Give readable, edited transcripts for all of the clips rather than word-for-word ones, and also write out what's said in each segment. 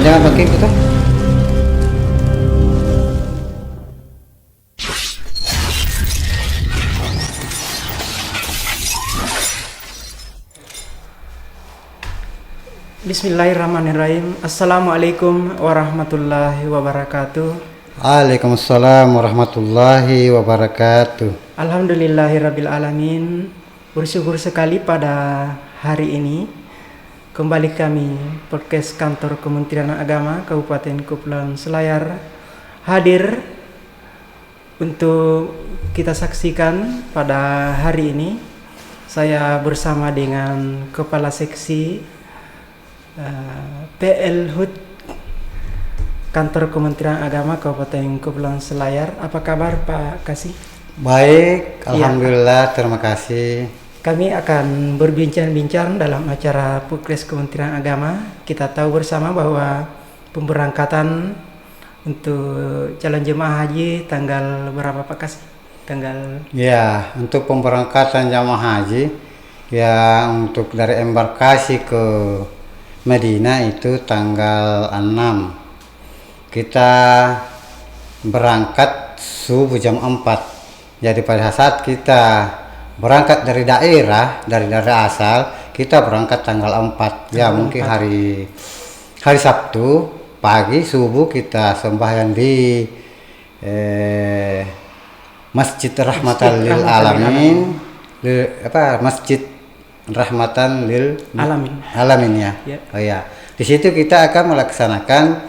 jangan pakai itu. Bismillahirrahmanirrahim. Assalamualaikum warahmatullahi wabarakatuh. Waalaikumsalam warahmatullahi wabarakatuh. Alhamdulillahirabbil alamin. Bersyukur sekali pada hari ini kembali kami podcast kantor Kementerian Agama Kabupaten Kepulauan Selayar hadir untuk kita saksikan pada hari ini. Saya bersama dengan Kepala Seksi PL HUT Kantor Kementerian Agama Kabupaten Kepulauan Selayar. Apa kabar Pak Kasih? Baik, alhamdulillah, terima kasih. Kami akan berbincang-bincang dalam acara Podcast Kementerian Agama. Kita tahu bersama bahwa pemberangkatan untuk calon jemaah haji tanggal berapa Pak Kasih? Ya, untuk pemberangkatan jamaah haji yang untuk dari embarkasi ke Madinah itu tanggal 6. Kita berangkat subuh jam 4. Jadi pada saat kita berangkat dari daerah asal, kita berangkat tanggal 4. Ya, mungkin hari Sabtu pagi subuh kita sembahyang di Masjid Rahmatan lil Alamin. Masjid Rahmatan lil Alamin ya. Oh ya. Di situ kita akan melaksanakan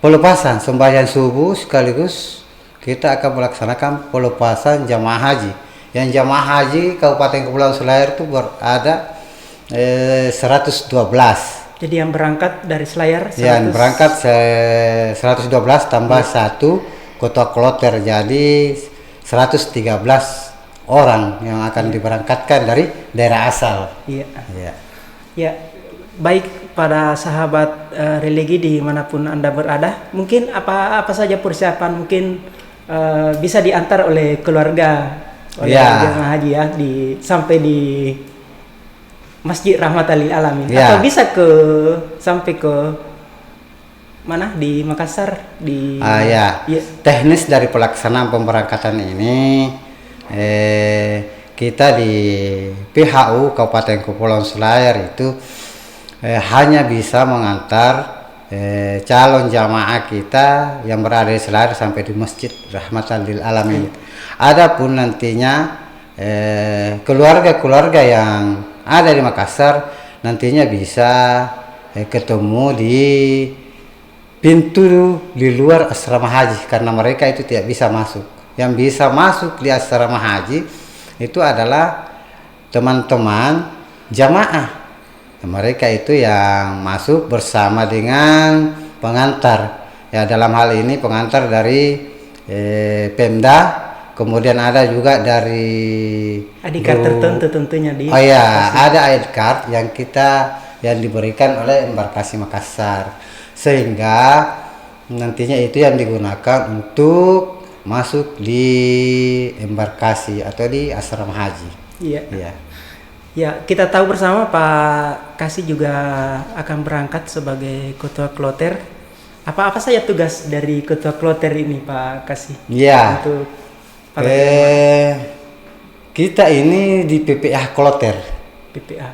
pelepasan sembahyang subuh, sekaligus kita akan melaksanakan pelepasan jamaah haji. Yang jamaah haji Kabupaten Kepulauan Selayar itu berada 112. Jadi yang berangkat dari Selayar 100. Yang berangkat 112 tambah 1 Kota Kloter, jadi 113 orang yang akan diberangkatkan dari daerah asal. Ya, baik pada sahabat religi dimanapun Anda berada, mungkin apa saja persiapan mungkin bisa diantar oleh keluarga jemaah haji ya sampai di Masjid Rahmatan lil Alamin, atau bisa sampai ke mana di Makassar Teknis dari pelaksanaan pemberangkatan ini, kita di PHU Kabupaten Kepulauan Selayar itu hanya bisa mengantar calon jamaah kita yang berada di Selayar sampai di Masjid Rahmatan lil Alamin. Adapun nantinya keluarga-keluarga yang ada di Makassar nantinya bisa ketemu di pintu di luar asrama haji, karena mereka itu tidak bisa masuk. Yang bisa masuk di asrama haji itu adalah teman-teman jamaah. Mereka itu yang masuk bersama dengan pengantar. Ya, dalam hal ini pengantar dari Pemda, kemudian ada juga dari ID card tertentu tentunya di. Ada ID card yang diberikan oleh embarkasi Makassar, sehingga nantinya itu yang digunakan untuk masuk di embarkasi atau di asrama haji. Ya, kita tahu bersama Pak Kasih juga akan berangkat sebagai ketua kloter. Apa saja tugas dari ketua kloter ini Pak Kasih? Ya. Untuk kita ini di PPH kloter.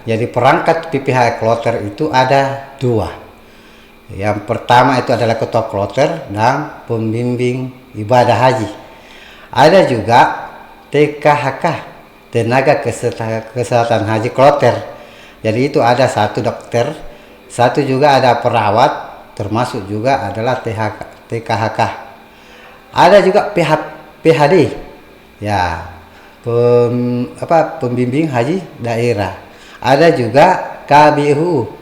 Jadi perangkat PPH kloter itu ada 2. Yang pertama itu adalah ketua kloter dan pembimbing ibadah haji. Ada juga TKHK, tenaga kesehatan haji kloter. Jadi itu ada 1 dokter, 1 juga ada perawat, termasuk juga adalah TKHK. Ada juga PHD, ya, pembimbing haji daerah. Ada juga KBU.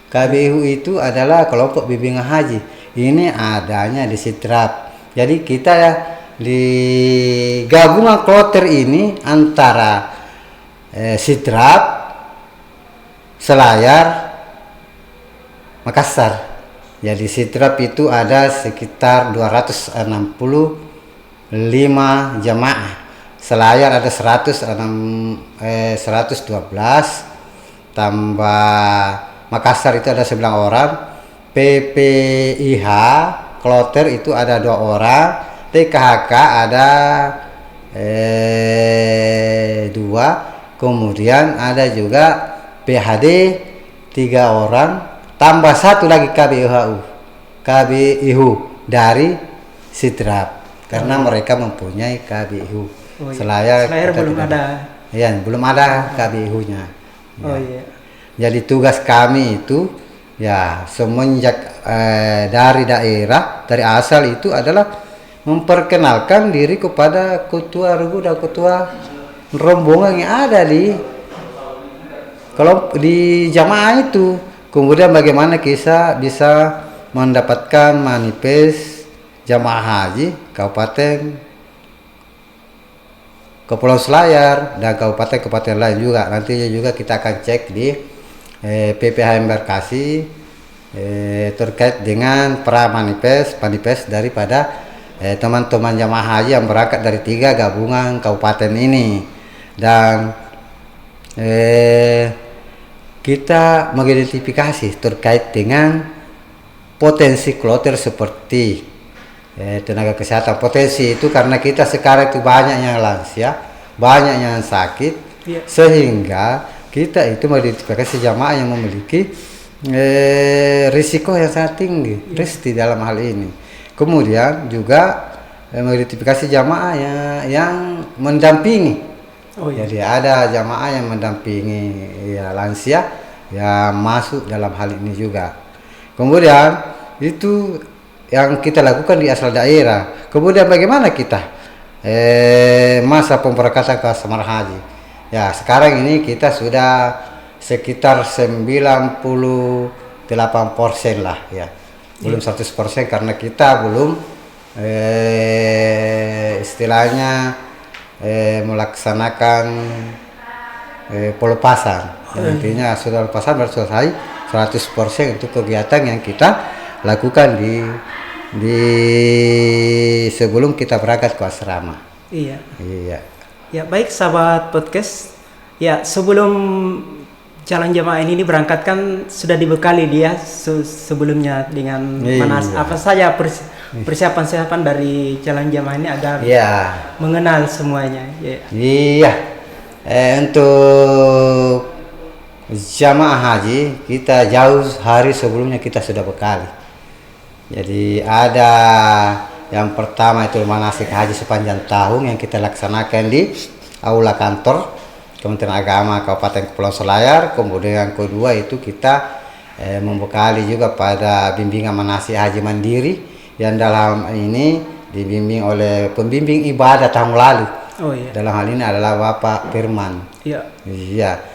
KBU itu adalah kelompok bimbingan haji. Ini adanya di Sidrap. Jadi kita di gabungan kloter ini antara Sidrap, Selayar, Makassar. Jadi Sidrap itu ada sekitar 265 jamaah. Selayar ada 112 tambah Makassar itu ada 9 orang, PPIH kloter itu ada 2 orang, TKHK ada 2, kemudian ada juga PHD 3 orang, tambah 1 lagi KBIHU dari Sidrap, karena mereka mempunyai KBIHU. Selayar belum ada. Ya, belum ada KBIHU-nya. Oh iya. Jadi tugas kami itu ya semenjak dari daerah, dari asal itu adalah memperkenalkan diri kepada ketua regu dan ketua rombongan yang ada di jamaah itu. Kemudian bagaimana kita bisa mendapatkan manifest jamaah haji Kabupaten Kepulauan Selayar dan kabupaten-kabupaten lain juga. Nantinya juga kita akan cek di PPH Embarkasi terkait dengan manifest daripada teman-teman jamaah haji yang berangkat dari 3 gabungan kabupaten ini. Dan kita mengidentifikasi terkait dengan potensi kloter seperti tenaga kesehatan. Potensi itu karena kita sekarang itu banyak yang lansia, banyak yang sakit, sehingga kita itu mengidentifikasi jamaah yang memiliki risiko yang sangat tinggi, riski dalam hal ini. Kemudian juga mengidentifikasi jamaah yang mendampingi. Jadi ada jamaah yang mendampingi lansia yang masuk dalam hal ini juga. Kemudian itu yang kita lakukan di asal daerah. Kemudian bagaimana kita masa pemberangkatan ke asrama haji? Ya, sekarang ini kita sudah sekitar 98% lah ya. Belum 100% karena kita belum istilahnya melaksanakan pelepasan. Intinya sudah pelepasan baru selesai 100% untuk kegiatan yang kita lakukan di sebelum kita berangkat ke asrama. Iya. Iya. Ya, baik sahabat podcast. Ya, sebelum calon jemaah ini diberangkatkan sudah dibekali dia sebelumnya dengan apa saja persiapan dari calon jemaah ini agar mengenal semuanya. Iya. Untuk jamaah haji kita jauh hari sebelumnya kita sudah bekali. Jadi ada yang pertama itu manasik haji sepanjang tahun yang kita laksanakan di aula kantor Kementerian Agama Kabupaten Kepulauan Selayar. Kemudian yang kedua itu kita membekali juga pada bimbingan manasik haji mandiri yang dalam ini dibimbing oleh pembimbing ibadah tahun lalu. Dalam hal ini adalah Bapak Firman. Iya.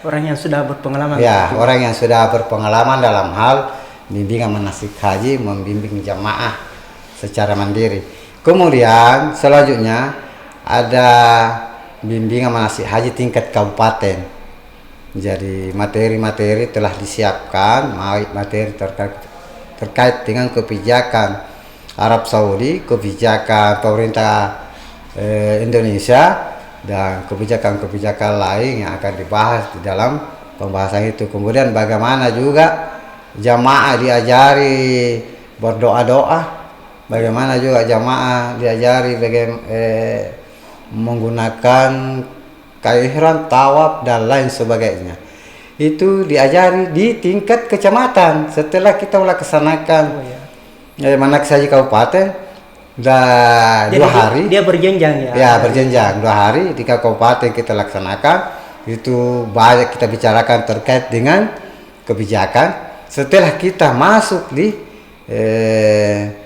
Orang yang sudah berpengalaman. Ya, orang yang sudah berpengalaman dalam hal bimbingan manasik haji, membimbing jamaah secara mandiri. Kemudian selanjutnya ada bimbingan manasik haji tingkat kabupaten. Jadi materi-materi telah disiapkan, materi terkait dengan kebijakan Arab Saudi, kebijakan pemerintah Indonesia, dan kebijakan-kebijakan lain yang akan dibahas di dalam pembahasan itu. Kemudian bagaimana juga jamaah diajari berdoa-doa, bagaimana juga jamaah diajari menggunakan ihram, tawaf dan lain sebagainya. Itu diajari di tingkat kecamatan. Setelah kita melaksanakan manasik haji kabupaten, jadi 2 hari dia berjenjang berjenjang 2 hari di kabupaten kita laksanakan. Itu banyak kita bicarakan terkait dengan kebijakan. Setelah kita masuk di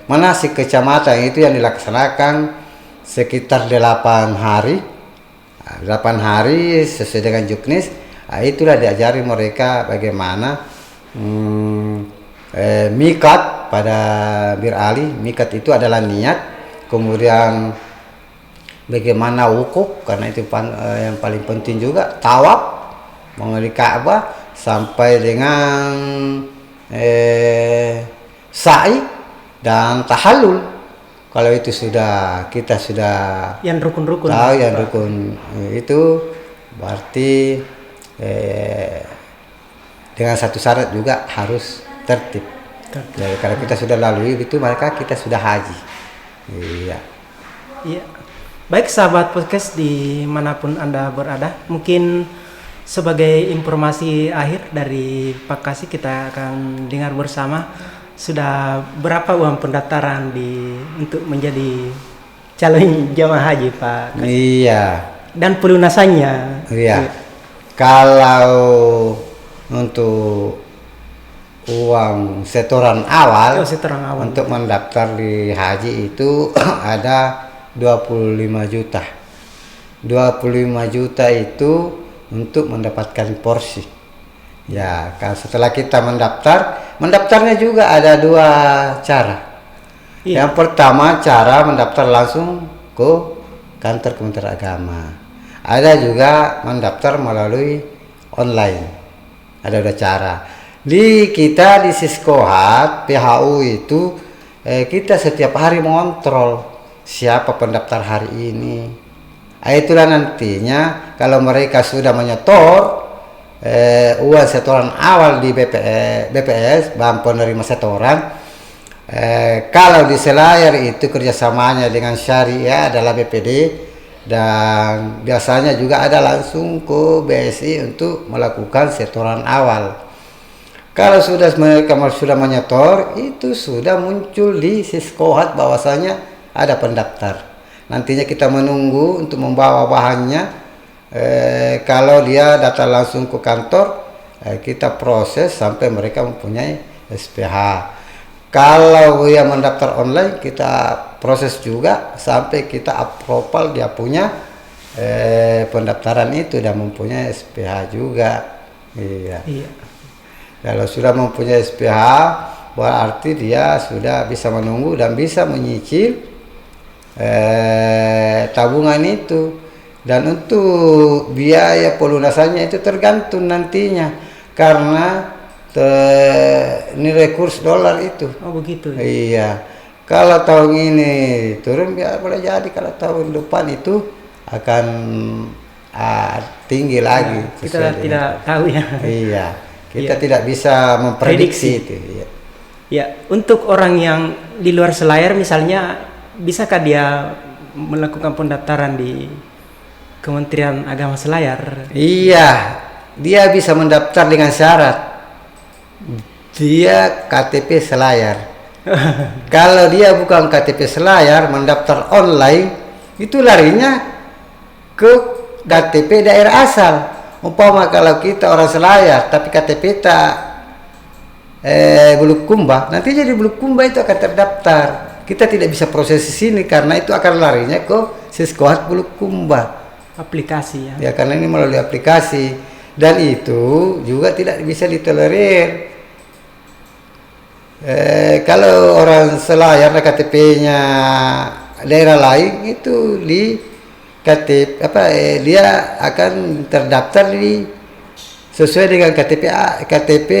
manasik kecamatan itu yang dilaksanakan sekitar 8 hari. 8 hari sesuai dengan juknis. Itulah diajari mereka bagaimana mikat pada Bir Ali. Mikat itu adalah niat, kemudian bagaimana wukuf, karena itu yang paling penting juga, tawaf mengelilingi Ka'bah sampai dengan sa'i dan tahallul. Kalau itu kita sudah yang rukun-rukun tahu yang rukun itu berarti dengan satu syarat juga harus tertib. Jadi kalau kita sudah lalui itu maka kita sudah haji. Iya. Iya. Baik sahabat podcast dimanapun Anda berada, mungkin sebagai informasi akhir dari Pak Kasih kita akan dengar bersama sudah berapa uang pendaftaran untuk menjadi calon jamaah haji Pak Kasih? Iya. Dan pelunasannya. Iya. Kalau untuk uang setoran awal, untuk mendaftar di haji itu ada 25 juta. 25 juta itu untuk mendapatkan porsi. Ya, setelah kita mendaftarnya juga ada 2 cara. Iya. Yang pertama cara mendaftar langsung ke kantor Kementerian Agama. Ada juga mendaftar melalui online. Ada 2 cara. Kita di Siskohat PHU itu kita setiap hari mengontrol siapa pendaftar hari ini. Itulah nantinya kalau mereka sudah menyetor uang setoran awal di BPS Bahan Penerima Setoran, kalau di Selayar itu kerjasamanya dengan Syariah adalah BPD, dan biasanya juga ada langsung ke BSI untuk melakukan setoran awal. Kalau mereka sudah menyetor, itu sudah muncul di Siskohat bahwasanya ada pendaftar. Nantinya kita menunggu untuk membawa bahannya. Kalau dia datang langsung ke kantor, kita proses sampai mereka mempunyai SPH. Kalau dia mendaftar online, kita proses juga sampai kita approval dia punya pendaftaran itu dan mempunyai SPH juga. Iya. Kalau sudah mempunyai SPH, berarti dia sudah bisa menunggu dan bisa menyicil tabungan itu. Dan untuk biaya pelunasannya itu tergantung nantinya karena nilai kurs dolar itu. Oh begitu. Iya. Kalau tahun ini turun boleh jadi kalau tahun depan itu akan tinggi lagi. Kita tidak tahu ya. Iya. Kita tidak bisa memprediksi itu. Iya. Ya, untuk orang yang di luar Selayar misalnya, bisakah dia melakukan pendaftaran di Kementerian Agama Selayar? Iya, dia bisa mendaftar dengan syarat dia KTP Selayar. Kalau dia bukan KTP Selayar, mendaftar online, itu larinya ke KTP daerah asal. Umpama kalau kita orang Selayar, tapi KTP tak Bulukumba, nanti jadi Bulukumba itu akan terdaftar. Kita tidak bisa proses di sini karena itu akan larinya ke Siskohat Bulukumba. Aplikasi ya. Ya karena ini melalui aplikasi dan itu juga tidak bisa ditolerir. Kalau orang Selayar KTP-nya daerah lain itu di KTP dia akan terdaftar sesuai dengan KTP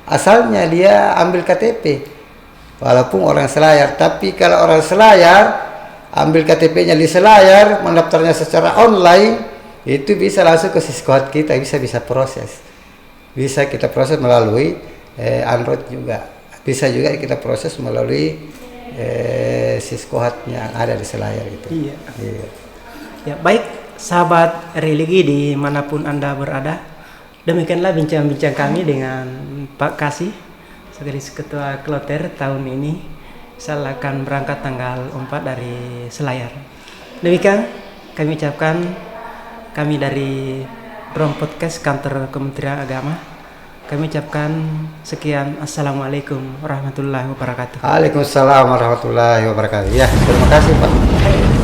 asalnya, dia ambil KTP walaupun orang Selayar. Tapi kalau orang Selayar ambil KTP-nya di Selayar, mendaftarnya secara online, itu bisa langsung ke Siskohat kita, bisa proses. Bisa kita proses melalui Android juga. Bisa juga kita proses melalui Siskohat yang ada di Selayar itu. Iya. Ya, baik sahabat religi dimanapun Anda berada, demikianlah bincang-bincang kami dengan Pak Kasih, Sekretaris Ketua Kloter tahun ini. Saya akan berangkat tanggal 4 dari Selayar. Demikian kami ucapkan, kami dari Drone Podcast Kantor Kementerian Agama, kami ucapkan sekian. Assalamualaikum warahmatullahi wabarakatuh. Waalaikumsalam warahmatullahi wabarakatuh. Ya, terima kasih Pak.